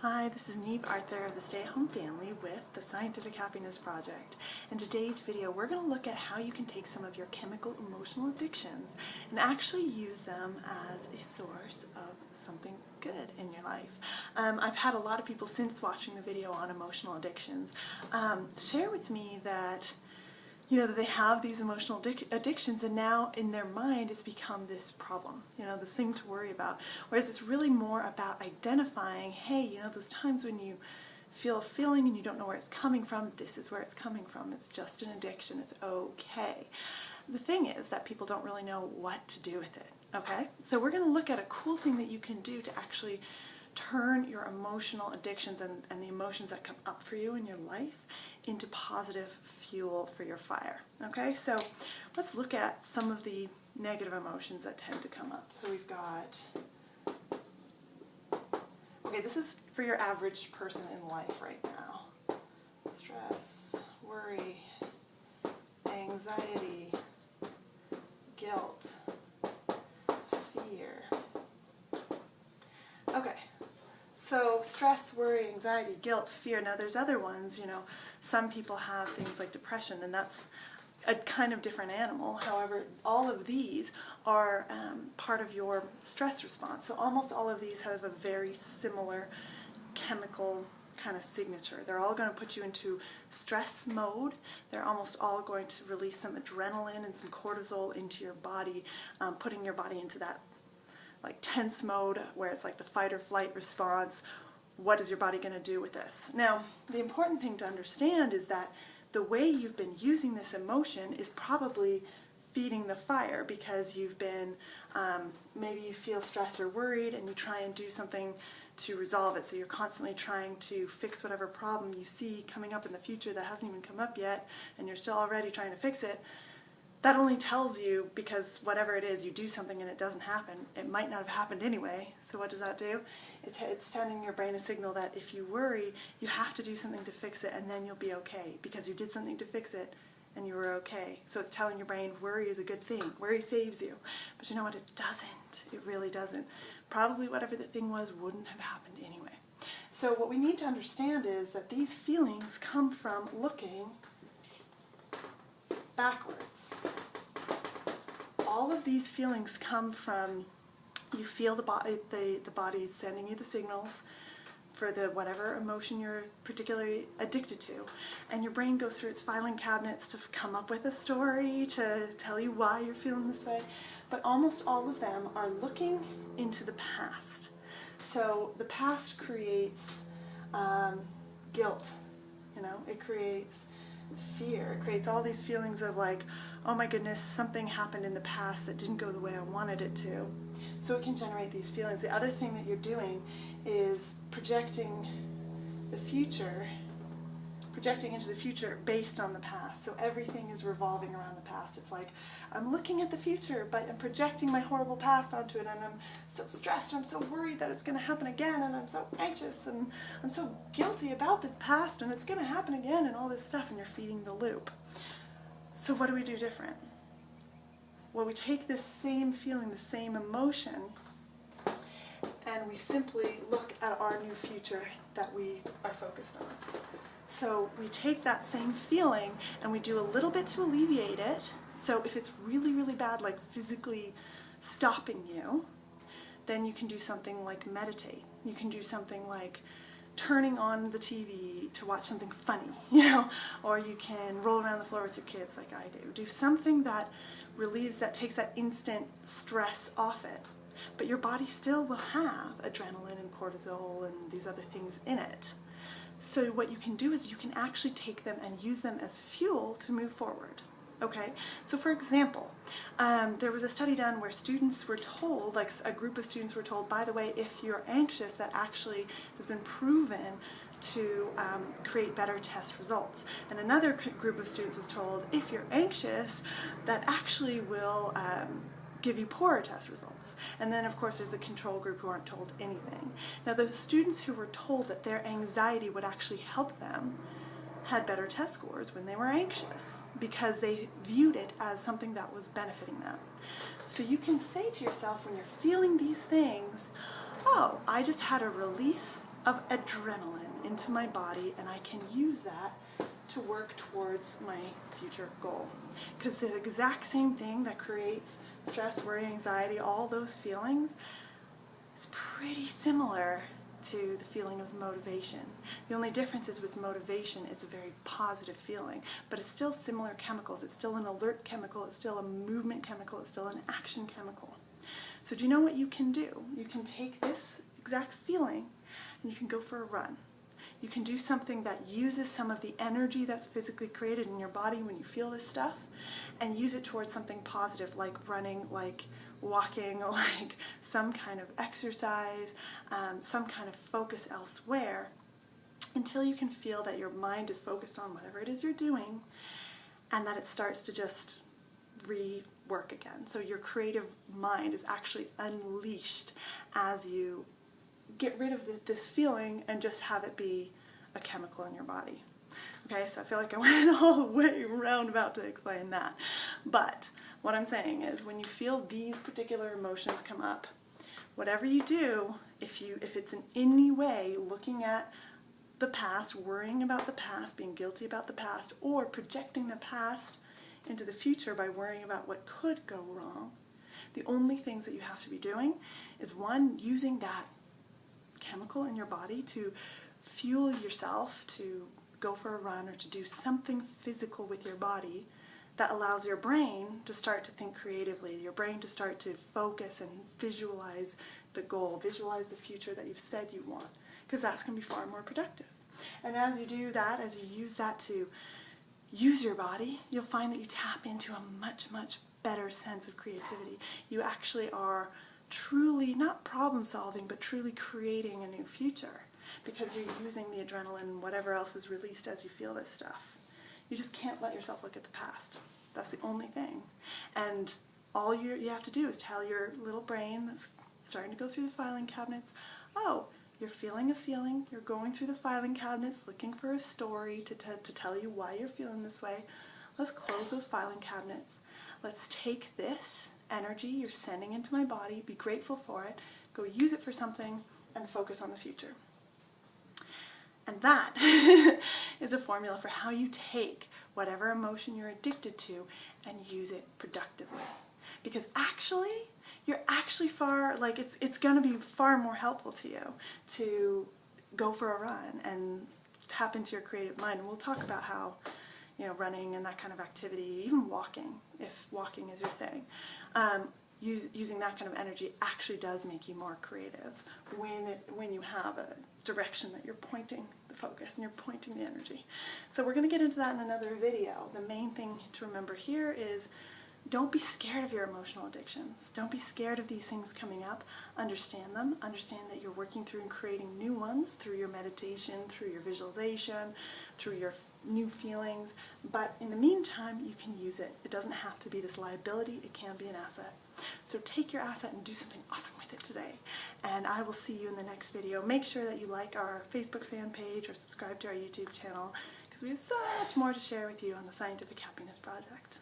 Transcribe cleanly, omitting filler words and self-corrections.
Hi, this is Neve Arthur of the Stay at Home Family with the Scientific Happiness Project. In today's video, we're going to look at how you can take some of your chemical emotional addictions and actually use them as a source of something good in your life. I've had a lot of people since watching the video on emotional addictions share with me that that they have these emotional addictions, and now in their mind it's become this problem, this thing to worry about. Whereas it's really more about identifying, hey, those times when you feel a feeling and you don't know where it's coming from, this is where it's coming from. It's just an addiction. It's okay. The thing is that people don't really know what to do with it, okay? So we're going to look at a cool thing that you can do to actually turn your emotional addictions and the emotions that come up for you in your life into positive fuel for your fire. Okay, so let's look at some of the negative emotions that tend to come up. So we've got, okay, this is for your average person in life right now. Stress, worry, anxiety, guilt, fear. Okay. So stress, worry, anxiety, guilt, fear. Now there's other ones, some people have things like depression, and that's a kind of different animal. However, all of these are part of your stress response. So almost all of these have a very similar chemical kind of signature. They're all going to put you into stress mode. They're almost all going to release some adrenaline and some cortisol into your body, putting your body into that like tense mode where it's like the fight or flight response. What is your body going to do with this? Now, the important thing to understand is that the way you've been using this emotion is probably feeding the fire, because you've been, maybe you feel stressed or worried and you try and do something to resolve it. So you're constantly trying to fix whatever problem you see coming up in the future that hasn't even come up yet, and you're still already trying to fix it. That only tells you, because whatever it is, you do something and it doesn't happen, it might not have happened anyway. So what does that do? It's sending your brain a signal that if you worry, you have to do something to fix it, and then you'll be okay, because you did something to fix it and you were okay. So it's telling your brain worry is a good thing. Worry saves you. But you know what? It doesn't. It really doesn't. Probably whatever the thing was wouldn't have happened anyway. So what we need to understand is that these feelings come from looking backwards. All of these feelings come from, you feel the body's sending you the signals for the whatever emotion you're particularly addicted to, and your brain goes through its filing cabinets to come up with a story to tell you why you're feeling this way. But almost all of them are looking into the past. So the past creates guilt, it creates fear. It creates all these feelings of like, oh my goodness, something happened in the past that didn't go the way I wanted it to. So it can generate these feelings. The other thing that you're doing is projecting into the future based on the past. So everything is revolving around the past. It's like, I'm looking at the future, but I'm projecting my horrible past onto it, and I'm so stressed, I'm so worried that it's going to happen again, and I'm so anxious, and I'm so guilty about the past, and it's going to happen again, and all this stuff, and you're feeding the loop. So what do we do different? Well, we take this same feeling, the same emotion, and we simply look at our new future that we are focused on. So we take that same feeling and we do a little bit to alleviate it. So if it's really, really bad, like physically stopping you, then you can do something like meditate. You can do something like turning on the TV to watch something funny, or you can roll around the floor with your kids like I do. Do something that relieves, that takes that instant stress off it. But your body still will have adrenaline and cortisol and these other things in it. So what you can do is you can actually take them and use them as fuel to move forward. Okay, so for example, there was a study done where students were told, like a group of students were told, by the way, if you're anxious, that actually has been proven to create better test results. And another group of students was told, if you're anxious, that actually will give you poorer test results. And then of course there's a control group who aren't told anything. Now the students who were told that their anxiety would actually help them had better test scores when they were anxious, because they viewed it as something that was benefiting them. So you can say to yourself when you're feeling these things, oh, I just had a release of adrenaline into my body, and I can use that to work towards my future goal. Because the exact same thing that creates stress, worry, anxiety, all those feelings is pretty similar to the feeling of motivation. The only difference is with motivation, it's a very positive feeling, but it's still similar chemicals. It's still an alert chemical, it's still a movement chemical, it's still an action chemical. So do you know what you can do? You can take this exact feeling and you can go for a run. You can do something that uses some of the energy that's physically created in your body when you feel this stuff and use it towards something positive, like running, like walking, like some kind of exercise, some kind of focus elsewhere, until you can feel that your mind is focused on whatever it is you're doing and that it starts to just rework again. So your creative mind is actually unleashed as you get rid of this feeling and just have it be a chemical in your body. Okay, so I feel like I went all the way roundabout to explain that. But what I'm saying is when you feel these particular emotions come up, whatever you do, if it's in any way looking at the past, worrying about the past, being guilty about the past, or projecting the past into the future by worrying about what could go wrong, the only things that you have to be doing is, one, using that chemical in your body to fuel yourself to go for a run or to do something physical with your body that allows your brain to start to think creatively, your brain to start to focus and visualize the goal, visualize the future that you've said you want, because that's going to be far more productive. And as you do that, as you use that to use your body, you'll find that you tap into a much, much better sense of creativity. You actually are truly, not problem solving, but truly creating a new future, because you're using the adrenaline and whatever else is released as you feel this stuff. You just can't let yourself look at the past. That's the only thing. And all you have to do is tell your little brain that's starting to go through the filing cabinets, oh, you're feeling a feeling, you're going through the filing cabinets looking for a story to tell you why you're feeling this way. Let's close those filing cabinets. Let's take this energy you're sending into my body, be grateful for it, go use it for something, and focus on the future. And that is a formula for how you take whatever emotion you're addicted to and use it productively. Because actually, you're actually it's going to be far more helpful to you to go for a run and tap into your creative mind. And we'll talk about how, running and that kind of activity, even walking, if walking is your thing, using that kind of energy actually does make you more creative when you have a direction that you're pointing the focus and you're pointing the energy. So we're going to get into that in another video. The main thing to remember here is, don't be scared of your emotional addictions. Don't be scared of these things coming up. Understand them. Understand that you're working through and creating new ones through your meditation, through your visualization, through your new feelings. But in the meantime, you can use it. It doesn't have to be this liability. It can be an asset. So take your asset and do something awesome with it today. And I will see you in the next video. Make sure that you like our Facebook fan page or subscribe to our YouTube channel, because we have so much more to share with you on the Scientific Happiness Project.